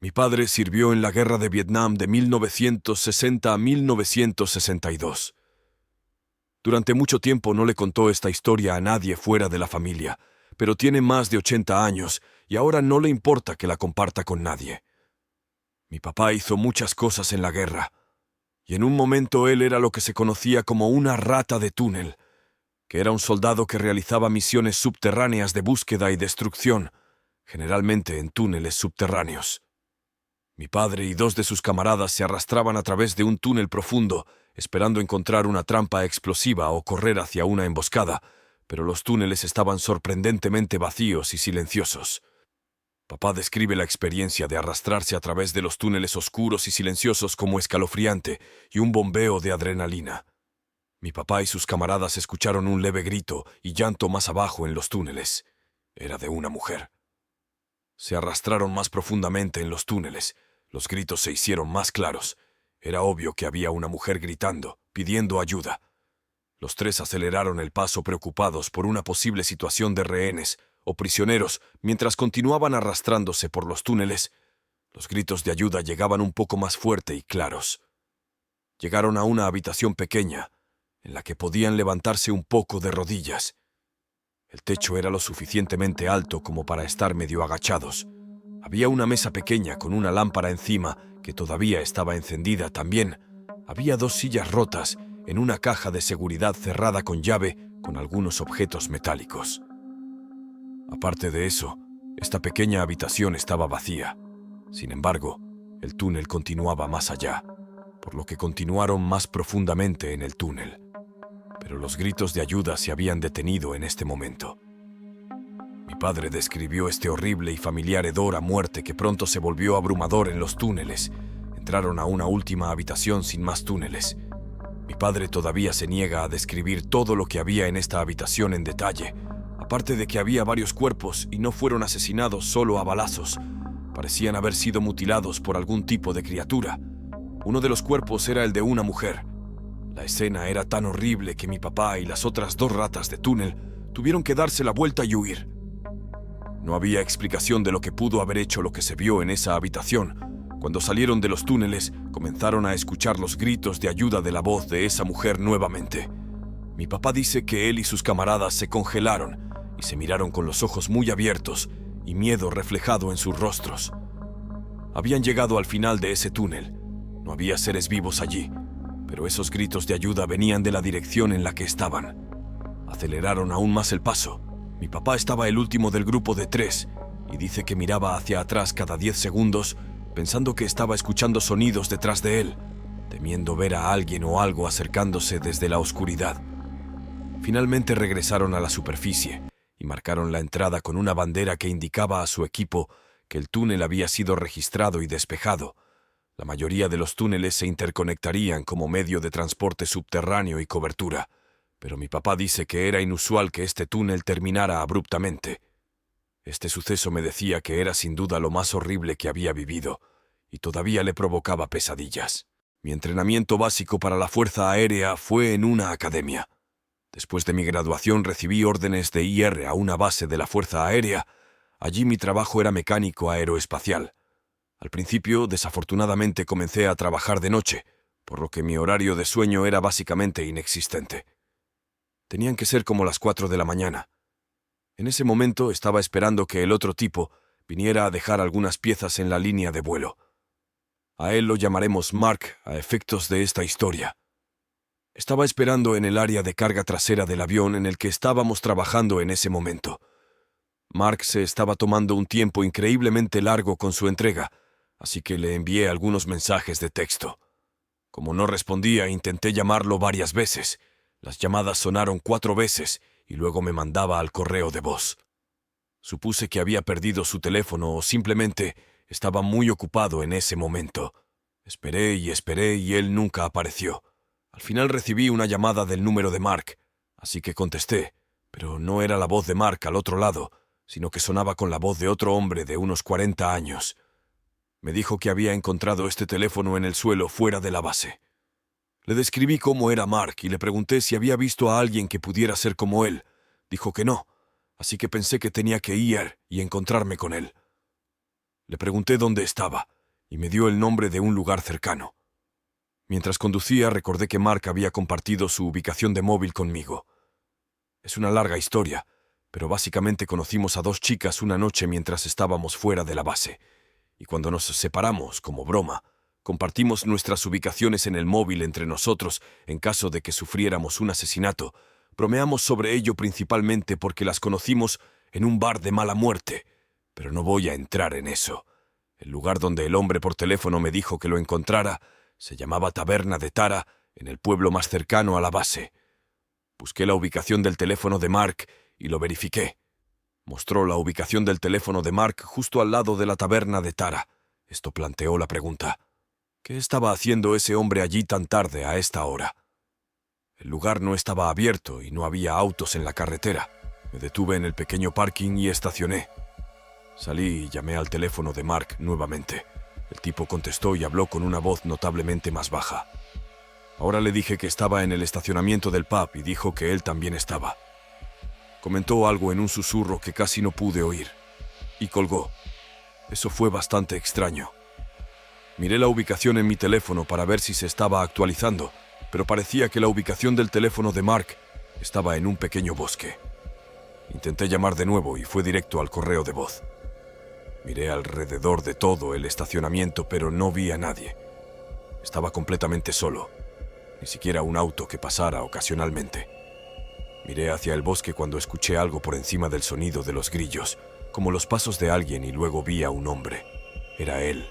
Mi padre sirvió en la Guerra de Vietnam de 1960 a 1962. Durante mucho tiempo no le contó esta historia a nadie fuera de la familia, pero tiene más de 80 años y ahora no le importa que la comparta con nadie. Mi papá hizo muchas cosas en la guerra, y en un momento él era lo que se conocía como una rata de túnel, que era un soldado que realizaba misiones subterráneas de búsqueda y destrucción, generalmente en túneles subterráneos. Mi padre y dos de sus camaradas se arrastraban a través de un túnel profundo, esperando encontrar una trampa explosiva o correr hacia una emboscada, pero los túneles estaban sorprendentemente vacíos y silenciosos. Papá describe la experiencia de arrastrarse a través de los túneles oscuros y silenciosos como escalofriante y un bombeo de adrenalina. Mi papá y sus camaradas escucharon un leve grito y llanto más abajo en los túneles. Era de una mujer. Se arrastraron más profundamente en los túneles. Los gritos se hicieron más claros. Era obvio que había una mujer gritando, pidiendo ayuda. Los tres aceleraron el paso preocupados por una posible situación de rehenes o prisioneros mientras continuaban arrastrándose por los túneles. Los gritos de ayuda llegaban un poco más fuerte y claros. Llegaron a una habitación pequeña, en la que podían levantarse un poco de rodillas. El techo era lo suficientemente alto como para estar medio agachados. Había una mesa pequeña con una lámpara encima que todavía estaba encendida también. Había dos sillas rotas en una caja de seguridad cerrada con llave con algunos objetos metálicos. Aparte de eso, esta pequeña habitación estaba vacía. Sin embargo, el túnel continuaba más allá, por lo que continuaron más profundamente en el túnel. Pero los gritos de ayuda se habían detenido en este momento. Mi padre describió este horrible y familiar hedor a muerte que pronto se volvió abrumador en los túneles. Entraron a una última habitación sin más túneles. Mi padre todavía se niega a describir todo lo que había en esta habitación en detalle. Aparte de que había varios cuerpos y no fueron asesinados solo a balazos. Parecían haber sido mutilados por algún tipo de criatura. Uno de los cuerpos era el de una mujer. La escena era tan horrible que mi papá y las otras dos ratas de túnel tuvieron que darse la vuelta y huir. No había explicación de lo que pudo haber hecho lo que se vio en esa habitación. Cuando salieron de los túneles, comenzaron a escuchar los gritos de ayuda de la voz de esa mujer nuevamente. Mi papá dice que él y sus camaradas se congelaron y se miraron con los ojos muy abiertos y miedo reflejado en sus rostros. Habían llegado al final de ese túnel. No había seres vivos allí, pero esos gritos de ayuda venían de la dirección en la que estaban. Aceleraron aún más el paso. Mi papá estaba el último del grupo de 3 y dice que miraba hacia atrás cada 10 segundos pensando que estaba escuchando sonidos detrás de él, temiendo ver a alguien o algo acercándose desde la oscuridad. Finalmente regresaron a la superficie y marcaron la entrada con una bandera que indicaba a su equipo que el túnel había sido registrado y despejado. La mayoría de los túneles se interconectarían como medio de transporte subterráneo y cobertura, pero mi papá dice que era inusual que este túnel terminara abruptamente. Este suceso me decía que era sin duda lo más horrible que había vivido, y todavía le provocaba pesadillas. Mi entrenamiento básico para la Fuerza Aérea fue en una academia. Después de mi graduación recibí órdenes de IR a una base de la Fuerza Aérea. Allí mi trabajo era mecánico aeroespacial. Al principio, desafortunadamente, comencé a trabajar de noche, por lo que mi horario de sueño era básicamente inexistente. Tenían que ser como las 4 de la mañana. En ese momento estaba esperando que el otro tipo viniera a dejar algunas piezas en la línea de vuelo. A él lo llamaremos Mark a efectos de esta historia. Estaba esperando en el área de carga trasera del avión en el que estábamos trabajando en ese momento. Mark se estaba tomando un tiempo increíblemente largo con su entrega, así que le envié algunos mensajes de texto. Como no respondía, intenté llamarlo varias veces. Las llamadas sonaron 4 veces y luego me mandaba al correo de voz. Supuse que había perdido su teléfono o simplemente estaba muy ocupado en ese momento. Esperé y él nunca apareció. Al final recibí una llamada del número de Mark, así que contesté, pero no era la voz de Mark al otro lado, sino que sonaba con la voz de otro hombre de unos 40 años. Me dijo que había encontrado este teléfono en el suelo fuera de la base. Le describí cómo era Mark y le pregunté si había visto a alguien que pudiera ser como él. Dijo que no, así que pensé que tenía que ir y encontrarme con él. Le pregunté dónde estaba, y me dio el nombre de un lugar cercano. Mientras conducía, recordé que Mark había compartido su ubicación de móvil conmigo. Es una larga historia, pero básicamente conocimos a dos chicas una noche mientras estábamos fuera de la base, y cuando nos separamos, como broma, compartimos nuestras ubicaciones en el móvil entre nosotros en caso de que sufriéramos un asesinato. Bromeamos sobre ello principalmente porque las conocimos en un bar de mala muerte, pero no voy a entrar en eso. El lugar donde el hombre por teléfono me dijo que lo encontrara se llamaba Taberna de Tara, en el pueblo más cercano a la base. Busqué la ubicación del teléfono de Mark y lo verifiqué. Mostró la ubicación del teléfono de Mark justo al lado de la Taberna de Tara. Esto planteó la pregunta: ¿qué estaba haciendo ese hombre allí tan tarde a esta hora? El lugar no estaba abierto y no había autos en la carretera. Me detuve en el pequeño parking y estacioné. Salí y llamé al teléfono de Mark nuevamente. El tipo contestó y habló con una voz notablemente más baja. Ahora le dije que estaba en el estacionamiento del pub y dijo que él también estaba. Comentó algo en un susurro que casi no pude oír, y colgó. Eso fue bastante extraño. Miré la ubicación en mi teléfono para ver si se estaba actualizando, pero parecía que la ubicación del teléfono de Mark estaba en un pequeño bosque. Intenté llamar de nuevo y fue directo al correo de voz. Miré alrededor de todo el estacionamiento, pero no vi a nadie. Estaba completamente solo, ni siquiera un auto que pasara ocasionalmente. Miré hacia el bosque cuando escuché algo por encima del sonido de los grillos, como los pasos de alguien, y luego vi a un hombre. Era él.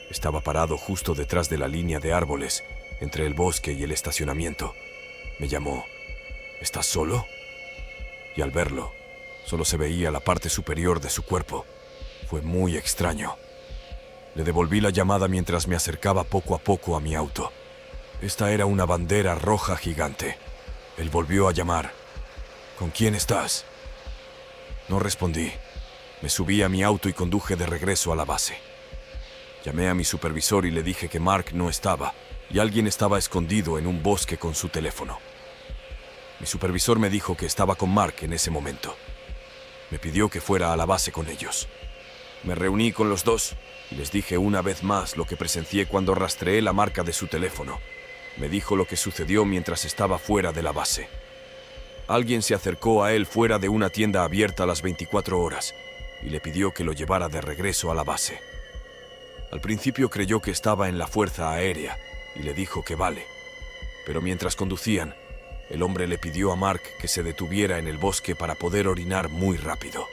Estaba parado justo detrás de la línea de árboles, entre el bosque y el estacionamiento. Me llamó: ¿estás solo? Y al verlo, solo se veía la parte superior de su cuerpo. Fue muy extraño. Le devolví la llamada mientras me acercaba poco a poco a mi auto. Esta era una bandera roja gigante. Él volvió a llamar: ¿con quién estás? No respondí. Me subí a mi auto y conduje de regreso a la base. Llamé a mi supervisor y le dije que Mark no estaba y alguien estaba escondido en un bosque con su teléfono. Mi supervisor me dijo que estaba con Mark en ese momento. Me pidió que fuera a la base con ellos. Me reuní con los dos y les dije una vez más lo que presencié cuando rastreé la marca de su teléfono. Me dijo lo que sucedió mientras estaba fuera de la base. Alguien se acercó a él fuera de una tienda abierta a las 24 horas y le pidió que lo llevara de regreso a la base. Al principio creyó que estaba en la Fuerza Aérea y le dijo que vale. Pero mientras conducían, el hombre le pidió a Mark que se detuviera en el bosque para poder orinar muy rápido.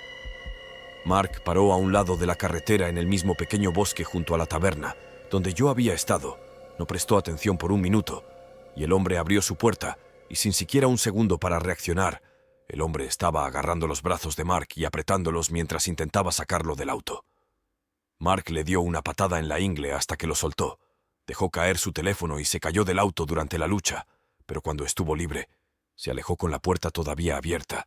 Mark paró a un lado de la carretera en el mismo pequeño bosque junto a la taberna, donde yo había estado. No prestó atención por un minuto, y el hombre abrió su puerta, y sin siquiera un segundo para reaccionar, el hombre estaba agarrando los brazos de Mark y apretándolos mientras intentaba sacarlo del auto. Mark le dio una patada en la ingle hasta que lo soltó. Dejó caer su teléfono y se cayó del auto durante la lucha, pero cuando estuvo libre, se alejó con la puerta todavía abierta.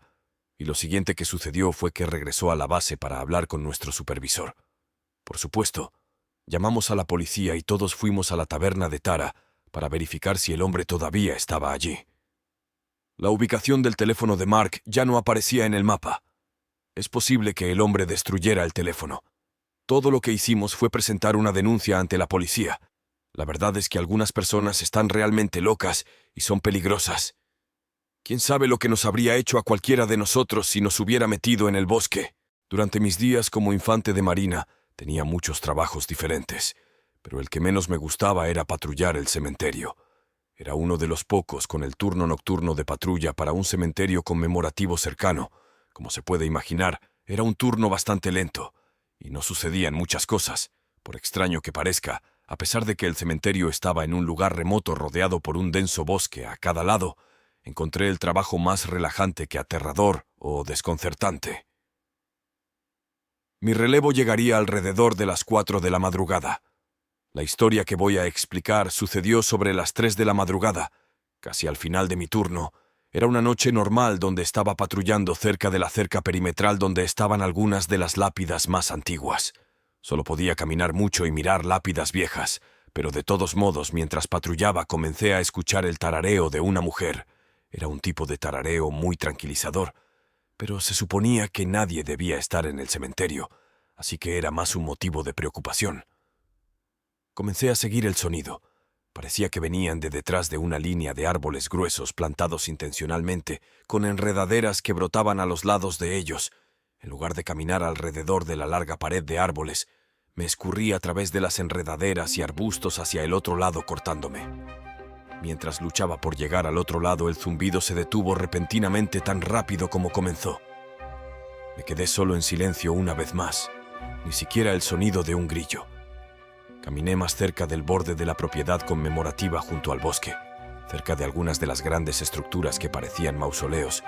Y lo siguiente que sucedió fue que regresó a la base para hablar con nuestro supervisor. Por supuesto, llamamos a la policía y todos fuimos a la taberna de Tara para verificar si el hombre todavía estaba allí. La ubicación del teléfono de Mark ya no aparecía en el mapa. Es posible que el hombre destruyera el teléfono. Todo lo que hicimos fue presentar una denuncia ante la policía. La verdad es que algunas personas están realmente locas y son peligrosas. ¿Quién sabe lo que nos habría hecho a cualquiera de nosotros si nos hubiera metido en el bosque? Durante mis días como infante de marina, tenía muchos trabajos diferentes, pero el que menos me gustaba era patrullar el cementerio. Era uno de los pocos con el turno nocturno de patrulla para un cementerio conmemorativo cercano. Como se puede imaginar, era un turno bastante lento, y no sucedían muchas cosas, por extraño que parezca, a pesar de que el cementerio estaba en un lugar remoto rodeado por un denso bosque a cada lado. Encontré el trabajo más relajante que aterrador o desconcertante. Mi relevo llegaría alrededor de las 4 de la madrugada. La historia que voy a explicar sucedió sobre las 3 de la madrugada, casi al final de mi turno. Era una noche normal donde estaba patrullando cerca de la cerca perimetral donde estaban algunas de las lápidas más antiguas. Solo podía caminar mucho y mirar lápidas viejas, pero de todos modos, mientras patrullaba comencé a escuchar el tarareo de una mujer. Era un tipo de tarareo muy tranquilizador, pero se suponía que nadie debía estar en el cementerio, así que era más un motivo de preocupación. Comencé a seguir el sonido. Parecía que venían de detrás de una línea de árboles gruesos plantados intencionalmente, con enredaderas que brotaban a los lados de ellos. En lugar de caminar alrededor de la larga pared de árboles, me escurrí a través de las enredaderas y arbustos hacia el otro lado cortándome. Mientras luchaba por llegar al otro lado, el zumbido se detuvo repentinamente tan rápido como comenzó. Me quedé solo en silencio una vez más, ni siquiera el sonido de un grillo. Caminé más cerca del borde de la propiedad conmemorativa junto al bosque, cerca de algunas de las grandes estructuras que parecían mausoleos,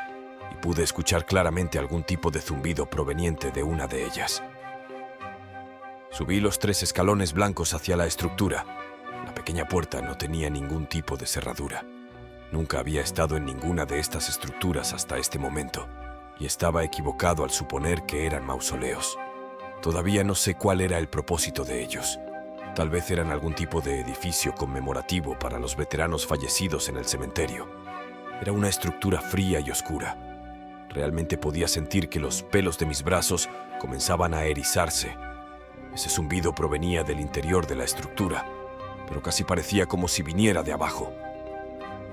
y pude escuchar claramente algún tipo de zumbido proveniente de una de ellas. Subí los 3 escalones blancos hacia la estructura. La pequeña puerta no tenía ningún tipo de cerradura. Nunca había estado en ninguna de estas estructuras hasta este momento, y estaba equivocado al suponer que eran mausoleos. Todavía no sé cuál era el propósito de ellos. Tal vez eran algún tipo de edificio conmemorativo para los veteranos fallecidos en el cementerio. Era una estructura fría y oscura. Realmente podía sentir que los pelos de mis brazos comenzaban a erizarse. Ese zumbido provenía del interior de la estructura, pero casi parecía como si viniera de abajo.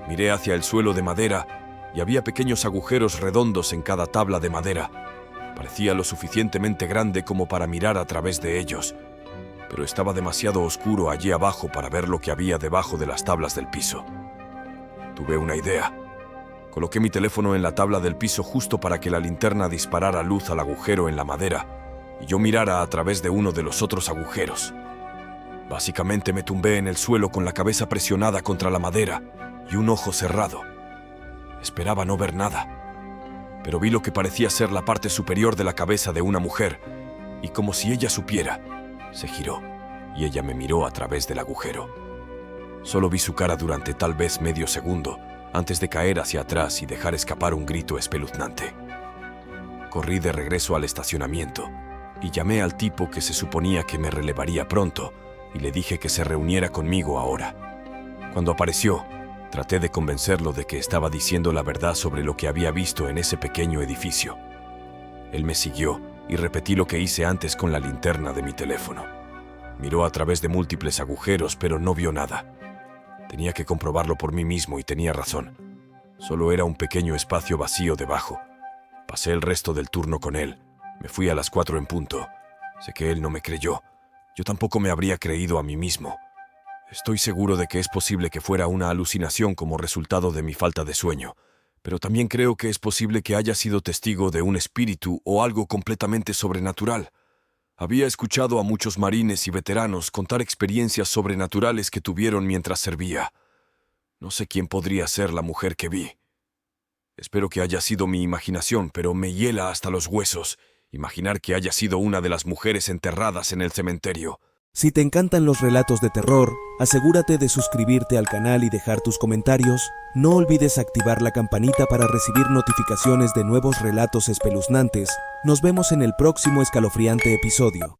Miré hacia el suelo de madera y había pequeños agujeros redondos en cada tabla de madera. Parecía lo suficientemente grande como para mirar a través de ellos, pero estaba demasiado oscuro allí abajo para ver lo que había debajo de las tablas del piso. Tuve una idea. Coloqué mi teléfono en la tabla del piso justo para que la linterna disparara luz al agujero en la madera y yo mirara a través de uno de los otros agujeros. Básicamente me tumbé en el suelo con la cabeza presionada contra la madera y un ojo cerrado. Esperaba no ver nada, pero vi lo que parecía ser la parte superior de la cabeza de una mujer, y como si ella supiera, se giró y ella me miró a través del agujero. Solo vi su cara durante tal vez medio segundo antes de caer hacia atrás y dejar escapar un grito espeluznante. Corrí de regreso al estacionamiento y llamé al tipo que se suponía que me relevaría pronto y le dije que se reuniera conmigo ahora. Cuando apareció, traté de convencerlo de que estaba diciendo la verdad sobre lo que había visto en ese pequeño edificio. Él me siguió y repetí lo que hice antes con la linterna de mi teléfono. Miró a través de múltiples agujeros, pero no vio nada. Tenía que comprobarlo por mí mismo y tenía razón. Solo era un pequeño espacio vacío debajo. Pasé el resto del turno con él. Me fui a las 4 en punto. Sé que él no me creyó. Yo tampoco me habría creído a mí mismo. Estoy seguro de que es posible que fuera una alucinación como resultado de mi falta de sueño, pero también creo que es posible que haya sido testigo de un espíritu o algo completamente sobrenatural. Había escuchado a muchos marines y veteranos contar experiencias sobrenaturales que tuvieron mientras servía. No sé quién podría ser la mujer que vi. Espero que haya sido mi imaginación, pero me hiela hasta los huesos imaginar que haya sido una de las mujeres enterradas en el cementerio. Si te encantan los relatos de terror, asegúrate de suscribirte al canal y dejar tus comentarios. No olvides activar la campanita para recibir notificaciones de nuevos relatos espeluznantes. Nos vemos en el próximo escalofriante episodio.